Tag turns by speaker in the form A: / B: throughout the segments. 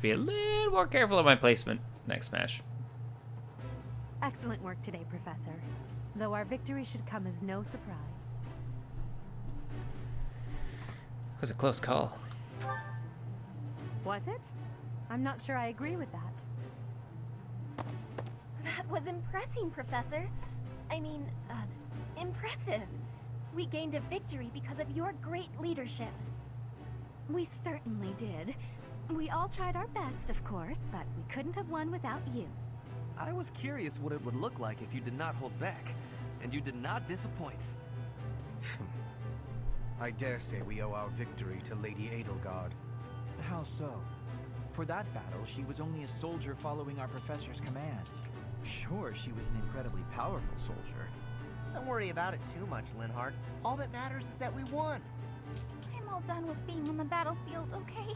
A: to be a little more careful of my placement next match.
B: Excellent work today, Professor. Though our victory should come as no surprise.
A: It was a close call.
B: Was it? I'm not sure I agree with that.
C: That was impressive, Professor. I mean, impressive. We gained a victory because of your great leadership.
D: We certainly did. We all tried our best, of course, but we couldn't have won without you.
E: I was curious what it would look like if you did not hold back, and you did not disappoint.
F: I dare say we owe our victory to Lady Edelgard.
G: How so? For that battle, she was only a soldier following our professor's command. Sure, she was an incredibly powerful soldier.
H: Don't worry about it too much, Linhardt. All that matters is that we won.
D: I'm all done with being on the battlefield, okay?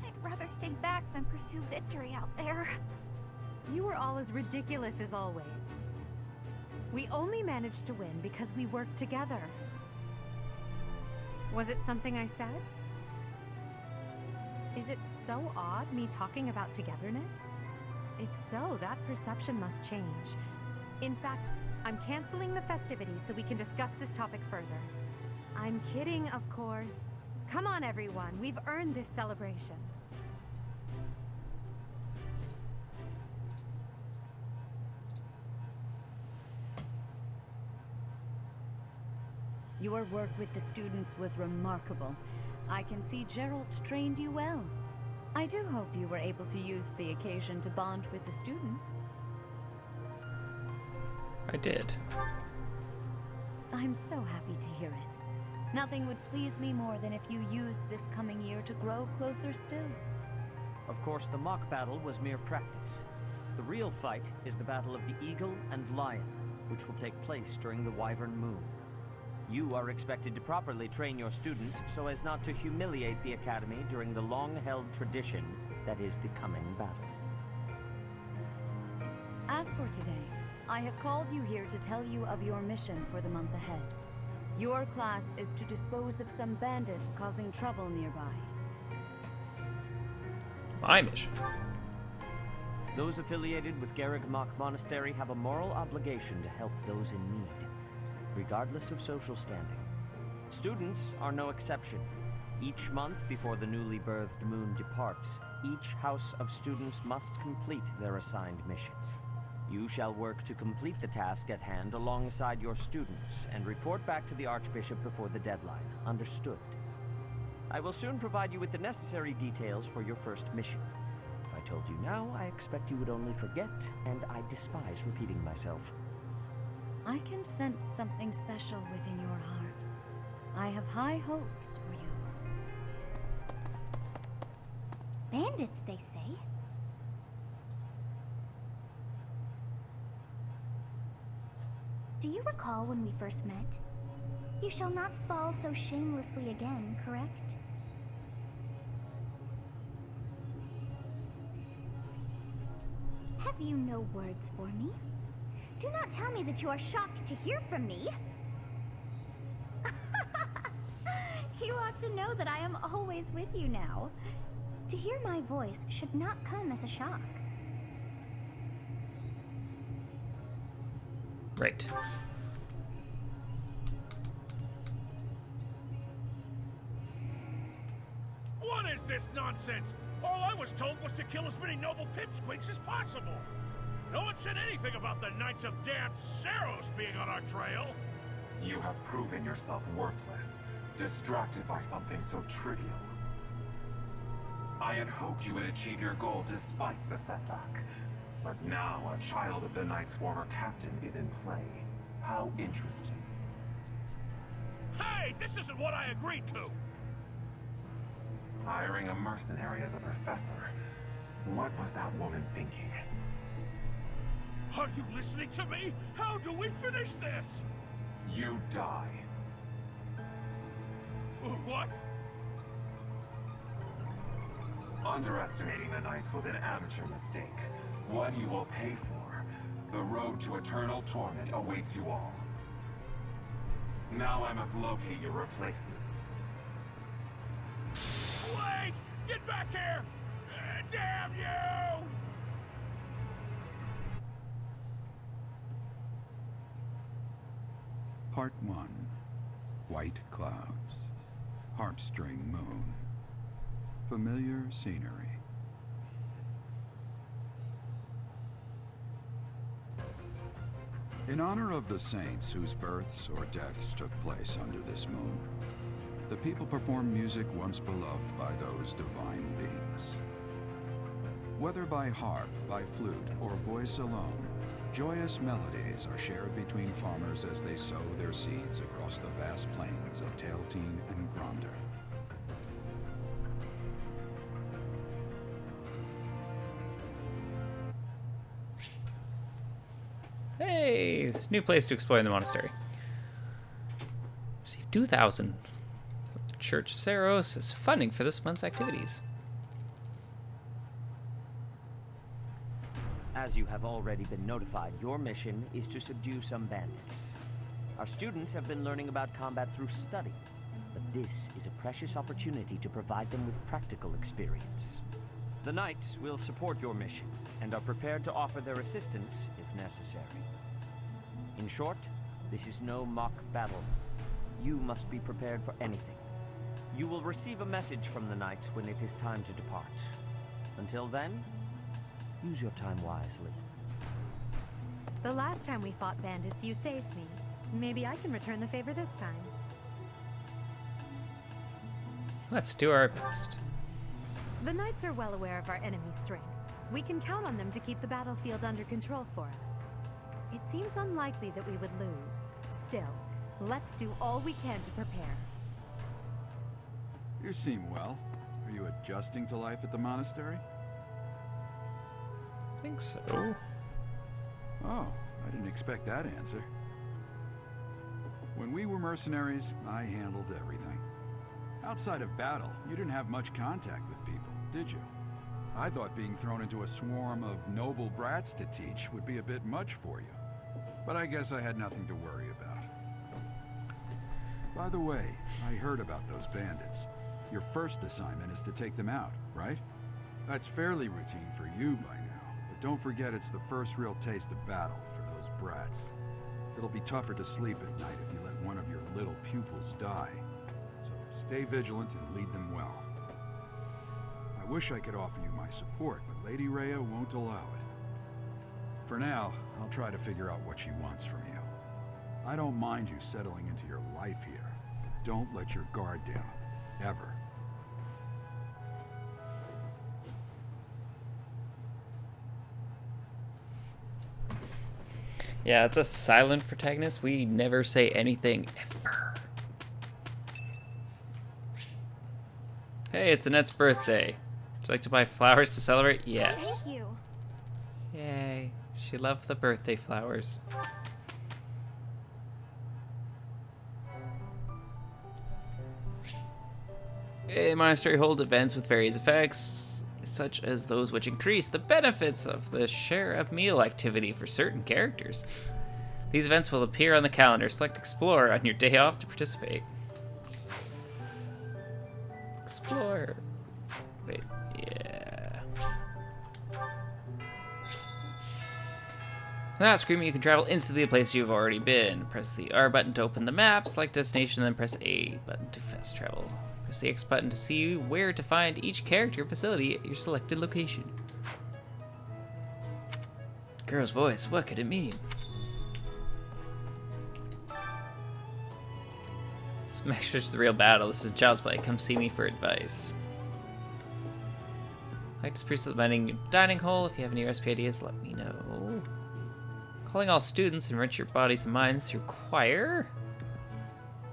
D: I'd rather stay back than pursue victory out there.
B: You were all as ridiculous as always. We only managed to win because we worked together. Was it something I said? Is it so odd, me talking about togetherness? If so, that perception must change. In fact, I'm canceling the festivities so we can discuss this topic further. I'm kidding, of course. Come on, everyone. We've earned this celebration.
I: Your work with the students was remarkable. I can see Gerald trained you well. I do hope you were able to use the occasion to bond with the students.
A: I did.
I: I'm so happy to hear it. Nothing would please me more than if you used this coming year to grow closer still.
E: Of course, the mock battle was mere practice. The real fight is the battle of the Eagle and Lion, which will take place during the Wyvern Moon. You are expected to properly train your students so as not to humiliate the Academy during the long-held tradition that is the coming battle.
I: As for today, I have called you here to tell you of your mission for the month ahead. Your class is to dispose of some bandits causing trouble nearby.
A: My mission.
E: Those affiliated with Garrigmach Monastery have a moral obligation to help those in need, regardless of social standing. Students are no exception. Each month before the newly birthed moon departs, each house of students must complete their assigned mission. You shall work to complete the task at hand alongside your students and report back to the Archbishop before the deadline. Understood? I will soon provide you with the necessary details for your first mission. If I told you now, I expect you would only forget, and I despise repeating myself.
I: I can sense something special within your heart. I have high hopes for you.
D: Bandits, they say. Do you recall when we first met? You shall not fall so shamelessly again, correct? Have you no words for me? Do not tell me that you are shocked to hear from me. You ought to know that I am always with you now. To hear my voice should not come as a shock.
A: Right.
J: What is this nonsense? All I was told was to kill as many noble pipsqueaks as possible. No one said anything about the Knights of Dance Saros being on our trail.
K: You have proven yourself worthless, distracted by something so trivial. I had hoped you would achieve your goal despite the setback. But now a child of the Knight's former captain is in play. How interesting.
J: Hey, this isn't what I agreed to!
K: Hiring a mercenary as a professor. What was that woman thinking?
J: Are you listening to me? How do we finish this?
K: You die.
J: What?
K: Underestimating the Knights was an amateur mistake. One you will pay for. The road to eternal torment awaits you all. Now I must locate your replacements.
J: Wait! Get back here! Damn! Damn you!
L: Part 1. White clouds. Heartstring moon. Familiar scenery. In honor of the saints whose births or deaths took place under this moon, the people perform music once beloved by those divine beings. Whether by harp, by flute, or voice alone, joyous melodies are shared between farmers as they sow their seeds across the vast plains of Tailteen and Gronder.
A: Hey, it's a new place to explore in the monastery. Receive 2,000 from the Church of Saros as funding for this month's activities.
E: As you have already been notified, your mission is to subdue some bandits. Our students have been learning about combat through study, but this is a precious opportunity to provide them with practical experience. The Knights will support your mission, and are prepared to offer their assistance if necessary. In short, this is no mock battle. You must be prepared for anything. You will receive a message from the Knights when it is time to depart. Until then, use your time wisely.
B: The last time we fought bandits, you saved me. Maybe I can return the favor this time.
A: Let's do our best.
B: The Knights are well aware of our enemy's strength. We can count on them to keep the battlefield under control for us. It seems unlikely that we would lose. Still, let's do all we can to prepare.
L: You seem well. Are you adjusting to life at the monastery?
A: I think so.
L: Oh, I didn't expect that answer. When we were mercenaries, I handled everything. Outside of battle, you didn't have much contact with people, did you? I thought being thrown into a swarm of noble brats to teach would be a bit much for you. But I guess I had nothing to worry about. By the way, I heard about those bandits. Your first assignment is to take them out, right? That's fairly routine for you by now, but don't forget it's the first real taste of battle for those brats. It'll be tougher to sleep at night if you let one of your little pupils die. So stay vigilant and lead them well. I wish I could offer you my support, but Lady Rhea won't allow it. For now, I'll try to figure out what she wants from you. I don't mind you settling into your life here, but don't let your guard down, ever.
A: Yeah, it's a silent protagonist. We never say anything ever. Hey, it's Annette's birthday. Would you like to buy flowers to celebrate? Yes.
D: Thank you.
A: Yay. She loved the birthday flowers. A monastery hold events with various effects, such as those which increase the benefits of the share a meal activity for certain characters. These events will appear on the calendar. Select Explore on your day off to participate. Explore. Wait, yeah. On that screen, you can travel instantly to places you've already been. Press the R button to open the map, select destination, then press A button to fast travel. Press the X button to see where to find each character facility at your selected location. Girl's voice, what could it mean? Smash Switch is the real battle. This is Child's Play. Come see me for advice. Like to spruce up the dining hall. If you have any recipe ideas, let me know. Calling all students, enrich your bodies and minds through choir.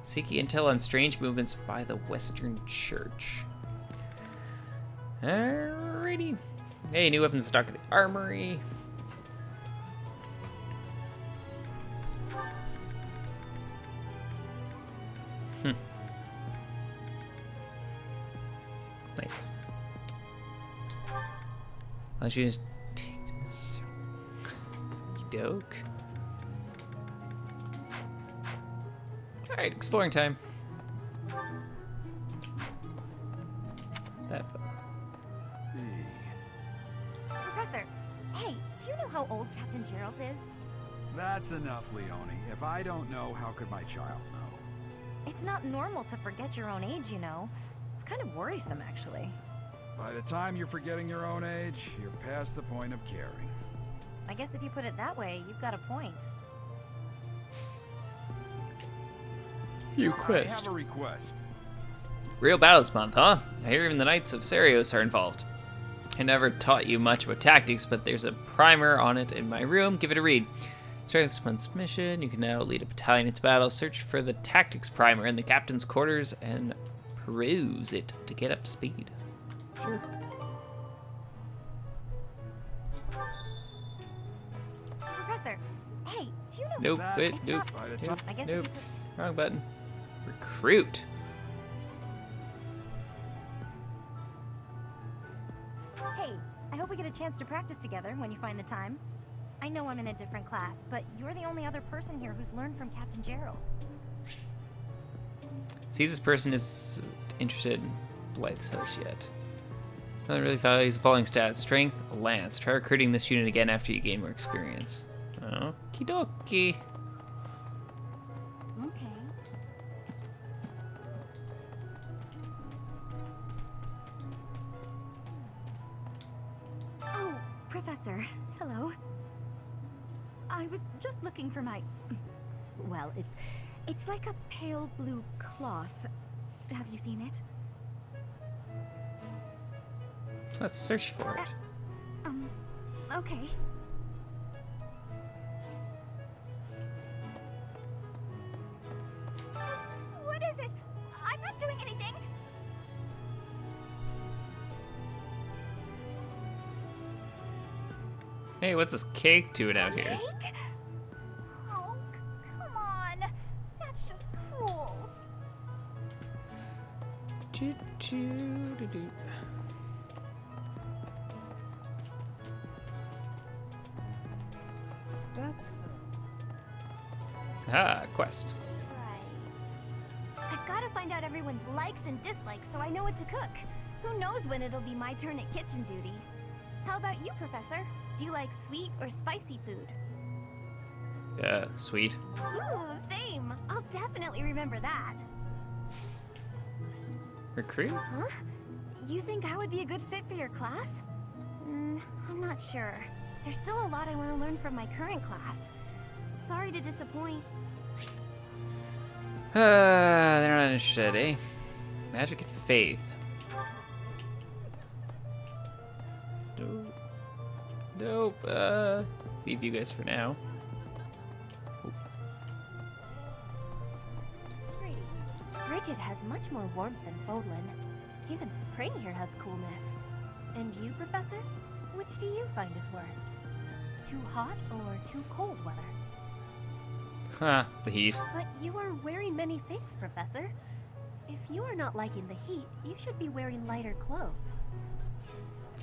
A: Seeking intel on strange movements by the Western Church. Alrighty. Hey, new weapons stock at the armory. Nice. Let's use doke. Alright, exploring time. That
D: Professor, hey, do you know how old Captain Gerald is?
L: That's enough, Leone. If I don't know, how could my child know?
B: It's not normal to forget your own age, you know. It's kind of worrisome, actually.
L: By the time you're forgetting your own age, you're past the point of caring.
B: I guess if you put it that way, you've got a point.
A: You
L: I
A: quest.
L: have a request.
A: Real battles month, huh? I hear even the Knights of Serios are involved. I never taught you much about tactics, but there's a primer on it in my room. Give it a read. Starting this month's mission, you can now lead a battalion into battle. Search for the tactics primer in the captain's quarters and peruse it to get up to speed. Sure.
D: Professor, hey, do you know...
A: Nope, wait,
D: It's
A: nope,
D: not-
L: By the
A: nope,
L: time...
D: I guess
A: nope.
D: if you
A: Wrong button. Recruit.
B: Hey, I hope we get a chance to practice together when you find the time. I know I'm in a different class, but you're the only other person here who's learned from Captain Gerald.
A: Seems this person is interested in Blight's house yet. Nothing really values the following stats. Strength, Lance. Try recruiting this unit again after you gain more experience. Okie dokie.
D: Okay. Oh, Professor. Hello. I was just looking for my... Well, it's like a pale blue cloth. Have you seen it?
A: Let's search for it.
D: Okay. What is it? I'm not doing anything.
A: Hey, what's this cake doing out here?
D: Cake? Oh, come on. That's just cruel.
A: Choo-choo-doo-doo.
H: That's...
A: Quest.
D: Right. I've got to find out everyone's likes and dislikes so I know what to cook. Who knows when it'll be my turn at kitchen duty. How about you, Professor? Do you like sweet or spicy food?
A: Sweet.
D: Ooh, same. I'll definitely remember that.
A: Recruit?
D: Huh? You think I would be a good fit for your class? I'm not sure. There's still a lot I want to learn from my current class. Sorry to disappoint.
A: They're not interested, eh? Magic and faith. Nope. Leave you guys for now.
C: Greetings. Bridget has much more warmth than Fodlan. Even spring here has coolness. And you, Professor? Which do you find is worst? Too hot or too cold weather?
A: The heat.
C: But you are wearing many things, Professor. If you are not liking the heat, you should be wearing lighter clothes.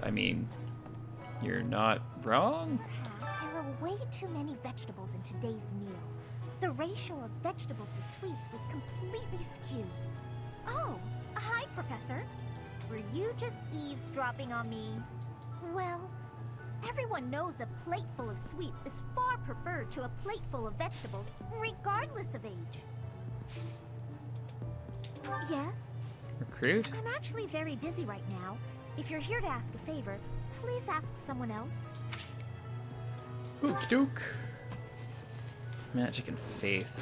A: I mean, you're not wrong.
D: There were way too many vegetables in today's meal. The ratio of vegetables to sweets was completely skewed. Oh, hi, Professor. Were you just eavesdropping on me? Well, everyone knows a plate full of sweets is far preferred to a plate full of vegetables, regardless of age. Yes?
A: Recruit?
D: I'm actually very busy right now. If you're here to ask a favor, please ask someone else.
A: Okie doke. Magic and faith.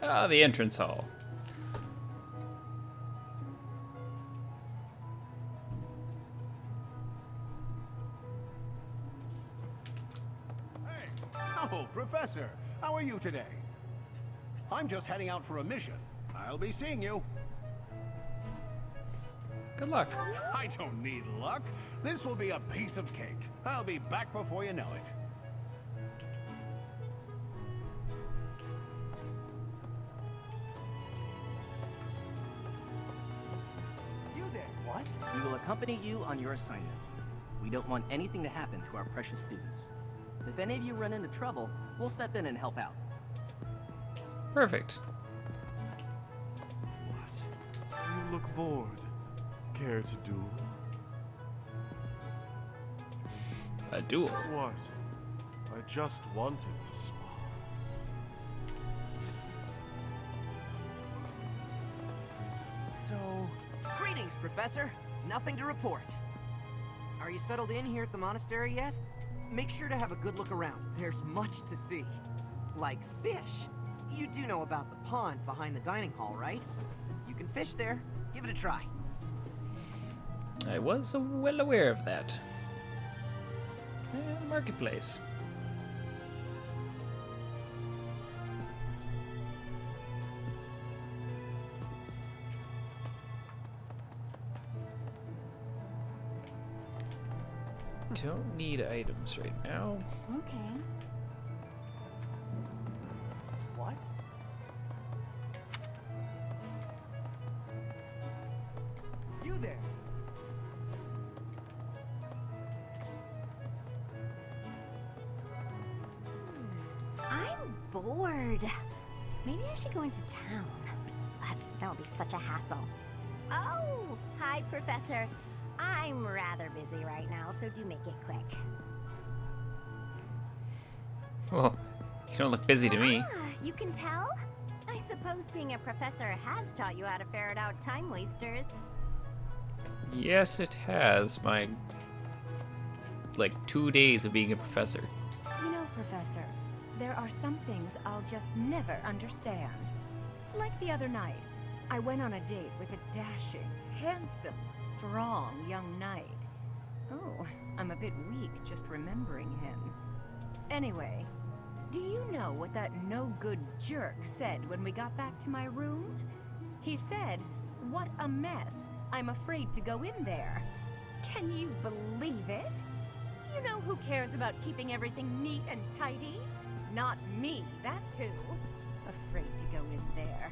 A: The entrance hall.
J: Oh, Professor, how are you today? I'm just heading out for a mission. I'll be seeing you.
A: Good luck.
J: I don't need luck. This will be a piece of cake. I'll be back before you know it.
H: You there. What? We will accompany you on your assignment. We don't want anything to happen to our precious students. If any of you run into trouble, we'll step in and help out.
A: Perfect.
M: What? You look bored. Care to duel?
A: A duel?
M: What? I just wanted to spar.
N: So, greetings, Professor. Nothing to report. Are you settled in here at the monastery yet? Make sure to have a good look around. There's much to see. Like fish. You do know about the pond behind the dining hall, right? You can fish there. Give it a try.
A: I was well aware of that. Marketplace. Don't need items right now.
D: Okay.
N: What? You there?
D: I'm bored. Maybe I should go into town. That would be such a hassle. Oh, hi, Professor. I'm rather busy right now, so do make it quick.
A: Well, you don't look busy to me.
D: You can tell? I suppose being a professor has taught you how to ferret out time wasters.
A: Yes, it has. My, 2 days of being a professor.
I: You know, Professor, there are some things I'll just never understand. Like the other night, I went on a date with a dashing, handsome, strong young knight. Oh, I'm a bit weak just remembering him. Anyway, do you know what that no-good jerk said when we got back to my room? He said, "What a mess. I'm afraid to go in there." Can you believe it? You know who cares about keeping everything neat and tidy? Not me, that's who. Afraid to go in there.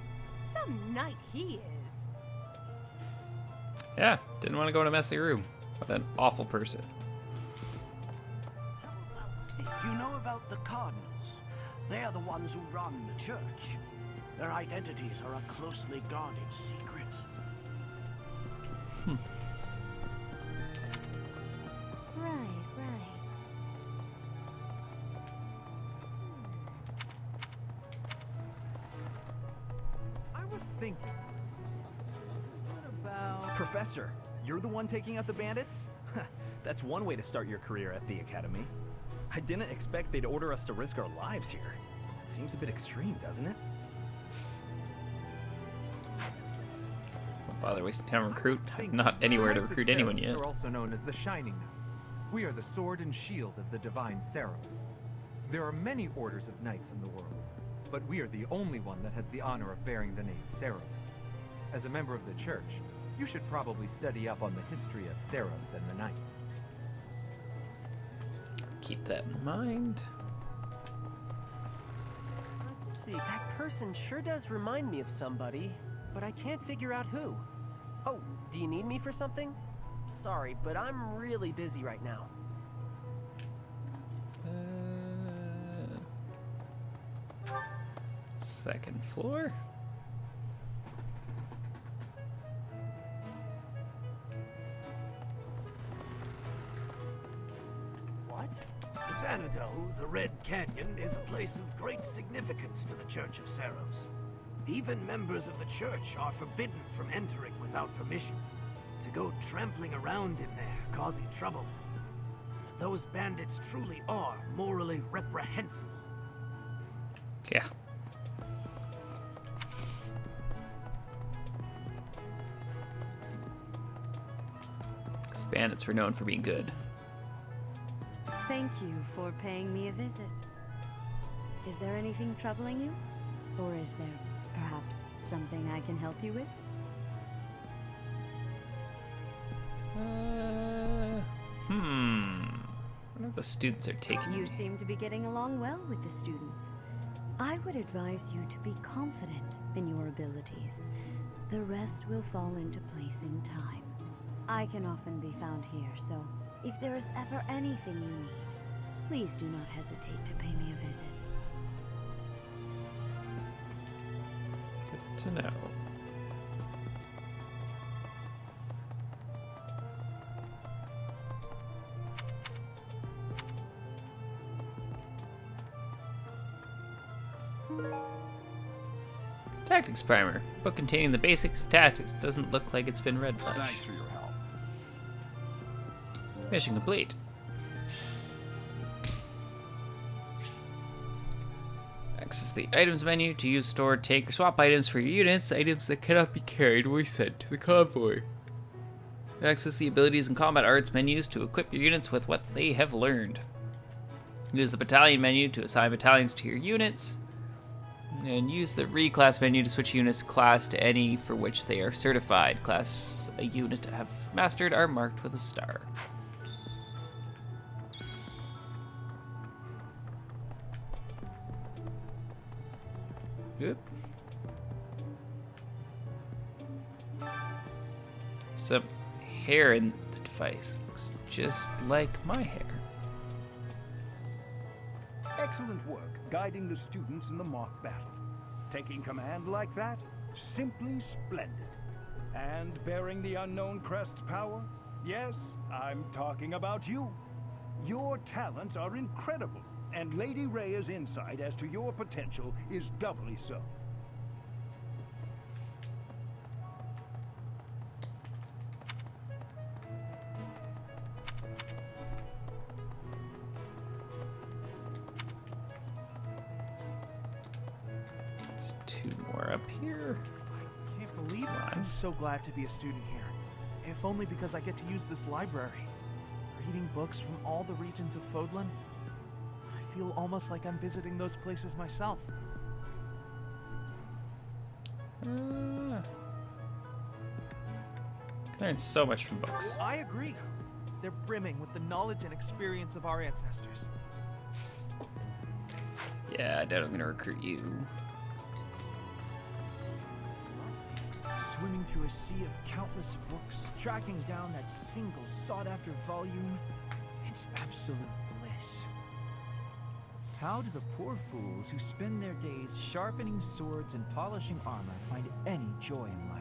I: Some knight he is.
A: Yeah, didn't want to go in a messy room. What an awful person.
J: Do you know about the Cardinals? They are the ones who run the church. Their identities are a closely guarded secret.
D: Right.
G: I was thinking. What about... Professor, you're the one taking out the bandits? That's one way to start your career at the Academy. I didn't expect they'd order us to risk our lives here. Seems a bit extreme, doesn't it?
A: Don't bother wasting time to recruit. I'm not anywhere to recruit anyone yet.
F: Are also known as the Shining Knights. We are the sword and shield of the divine Saros. There are many orders of knights in the world, but we are the only one that has the honor of bearing the name Saros. As a member of the church, you should probably study up on the history of Saros and the knights.
A: Keep that in mind.
O: Let's see, that person sure does remind me of somebody, but I can't figure out who. Oh, do you need me for something? Sorry, but I'm really busy right now.
A: Second floor.
J: What? Xanadu, the Red Canyon, is a place of great significance to the Church of Saros. Even members of the church are forbidden from entering without permission. To go trampling around in there, causing trouble. Those bandits truly are morally reprehensible.
A: Yeah. These bandits were known for being good.
I: Thank you for paying me a visit. Is there anything troubling you? Or is there perhaps something I can help you with?
A: I wonder if the students are taking
I: You
A: me.
I: seem to be getting along well with the students. I would advise you to be confident in your abilities. The rest will fall into place in time. I can often be found here, so if there is ever anything you need, please do not hesitate to pay me a visit.
A: Good to know. Tactics Primer. Book containing the basics of tactics. Doesn't look like it's been read much.
L: Thanks for your help.
A: Mission complete. Access the items menu to use, store, take, or swap items for your units. Items that cannot be carried will be sent to the convoy. Access the abilities and combat arts menus to equip your units with what they have learned. Use the battalion menu to assign battalions to your units. And use the reclass menu to switch units class to any for which they are certified. Class a unit have mastered are marked with a star. Yep. Some hair in the device. Looks just like my hair.
P: Excellent work guiding the students in the mock battle. Taking command like that? Simply splendid. And bearing the unknown crest's power? Yes, I'm talking about you. Your talents are incredible, and Lady Rhea's insight as to your potential is doubly so.
A: Two more up here.
Q: I can't believe it. I'm so glad to be a student here. If only because I get to use this library. Reading books from all the regions of Fodlan. I feel almost like I'm visiting those places myself.
A: Learned so much from books.
Q: I agree. They're brimming with the knowledge and experience of our ancestors.
A: Yeah, I doubt I'm gonna recruit you.
G: Swimming through a sea of countless books, tracking down that single sought-after volume, it's absolute bliss. How do the poor fools who spend their days sharpening swords and polishing armor find any joy in life?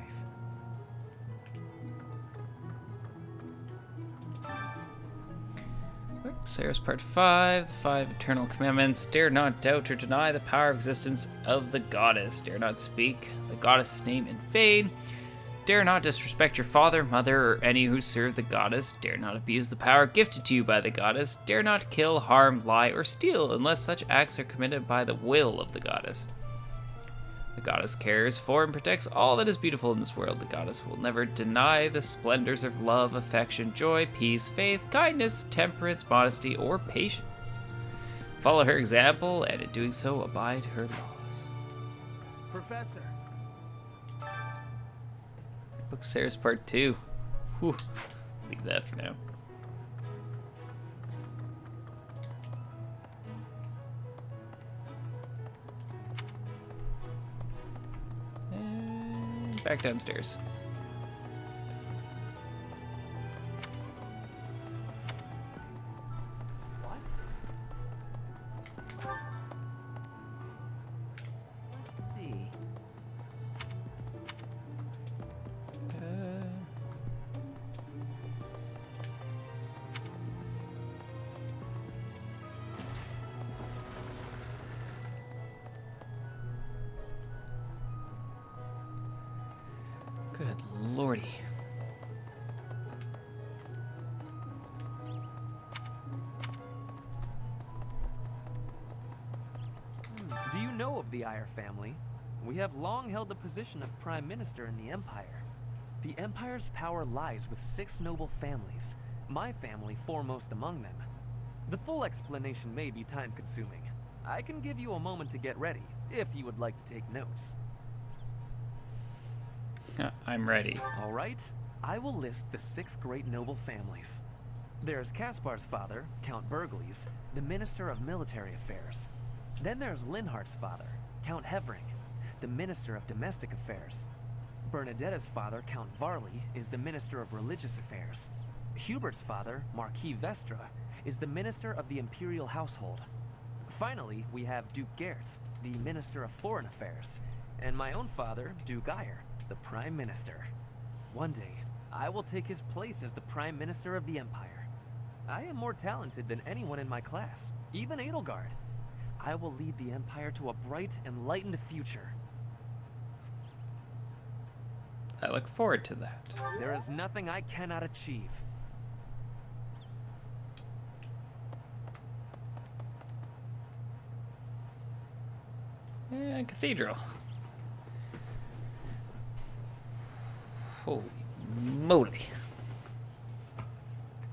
A: Sarah's Part 5, the 5 Eternal Commandments. Dare not doubt or deny the power of existence of the goddess. Dare not speak the goddess' name in vain. Dare not disrespect your father, mother, or any who serve the goddess. Dare not abuse the power gifted to you by the goddess. Dare not kill, harm, lie, or steal unless such acts are committed by the will of the goddess. The goddess cares for and protects all that is beautiful in this world. The goddess will never deny the splendors of love, affection, joy, peace, faith, kindness, temperance, modesty, or patience. Follow her example, and in doing so, abide her laws.
Q: Professor.
A: Book of Sarah's Part 2. Whew. Leave that for now. And back downstairs.
O: Let's see.
A: Good lordy.
N: Do you know of the Iyer family? We have long held the position of Prime Minister in the Empire. The Empire's power lies with 6 noble families, my family foremost among them. The full explanation may be time-consuming. I can give you a moment to get ready, if you would like to take notes.
A: I'm ready.
N: All right, I will list the 6 great noble families. There's Caspar's father, Count Burgles, the Minister of Military Affairs. Then there's Linhardt's father, Count Hevering, the Minister of Domestic Affairs. Bernadetta's father, Count Varley, is the Minister of Religious Affairs. Hubert's father, Marquis Vestra, is the Minister of the Imperial Household. Finally, we have Duke Gert, the Minister of Foreign Affairs, and my own father, Duke Iyer, the Prime Minister. One day, I will take his place as the Prime Minister of the Empire. I am more talented than anyone in my class, even Edelgard. I will lead the Empire to a bright, enlightened future.
A: I look forward to that.
N: There is nothing I cannot achieve.
A: Cathedral. Holy moly.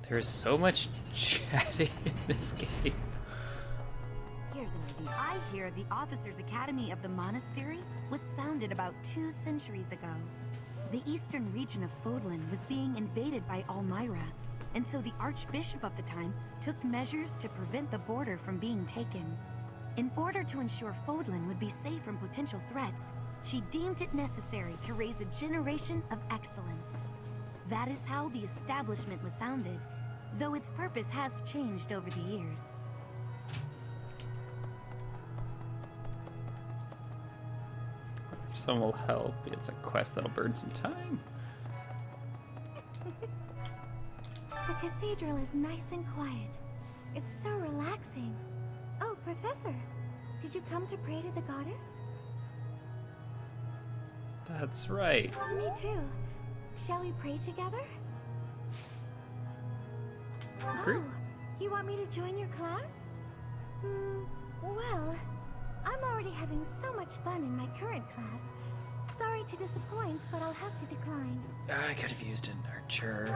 A: There is so much chatting in this game.
B: Here's an idea. I hear the Officers' Academy of the Monastery was founded about 2 centuries ago. The eastern region of Fodlan was being invaded by Almyra, and so the Archbishop of the time took measures to prevent the border from being taken. In order to ensure Fodlan would be safe from potential threats, she deemed it necessary to raise a generation of excellence. That is how the establishment was founded, though its purpose has changed over the years.
A: If someone will help, it's a quest that'll burn some time.
D: The cathedral is nice and quiet. It's so relaxing. Oh, Professor, did you come to pray to the goddess?
A: That's right.
D: Me too. Shall we pray together?
A: Group?
D: Oh, you want me to join your class? Well, I'm already having so much fun in my current class. Sorry to disappoint, but I'll have to decline.
A: I could have used an archer.